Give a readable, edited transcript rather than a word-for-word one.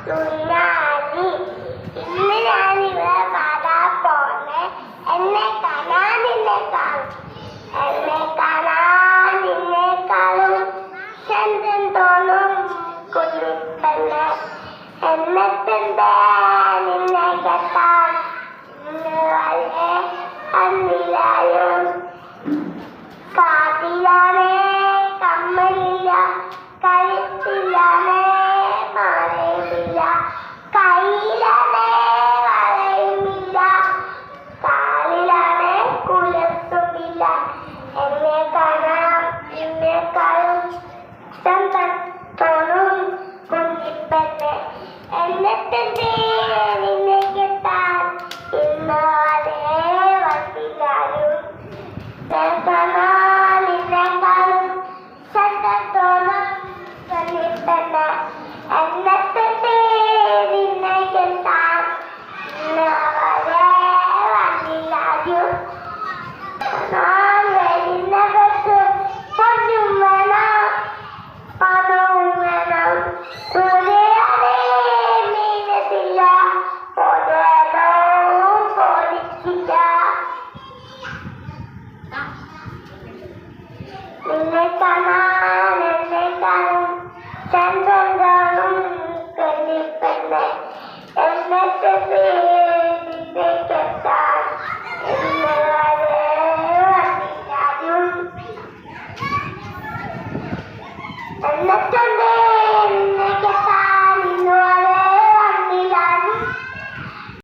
കുഞ്ഞാലി. ഇന്ന് ഞാനിവിടെ പാടാൻ പോന്നെ എന്നെ കാണാൻ നിന്നെക്കാളും, എന്നെ കാണാൻ നിന്നെക്കാളും ചന്തം തോന്നും കുഞ്ഞിപ്പെണ്ണെ. എന്നിട്ടെന്തേ നിന്നെ കെട്ടാൻ ഇന്ന് വളരെ അന്നിലായും. കാതിലാണേ കമ്മലില്ല, കഴുത്തിലാണേ മാലയുമില്ല, കയ്യിലാണേ വളയുമില്ല, കാലിലാണേ കുലസുമില്ല. എന്നെ കാണാൻ നിന്നെക്കാളും ചന്തം തോന്നും കുഞ്ഞിപ്പെണ്ണെ. എന്നിട്ടെന്തേ നിന്നെ കെട്ടാൻ ഇന്ന് വളരെ വന്നിലായും. കാണാൻ നിന്നെക്കാളും ചന്തം തോന്നും കുഞ്ഞിപ്പെണ്ണെ. എന്നിട്ടെന്തേ നിന്നെ കെട്ടാൻ ഇന്ന് വളരെ വന്നിലായും. കാണാൻ വരുന്നവർക്ക് പൊന്നും വേണം, പണവും വേണം, കൂടെയാണേ മീനത്തില്ല, പൊതുവേണവും പോലിച്ചില്ല. നിന്നെ കാണാൻ എന്നെക്കാളും ചന്തം കാണും കുഞ്ഞിപ്പെണ്ണെ. എന്നിട്ട്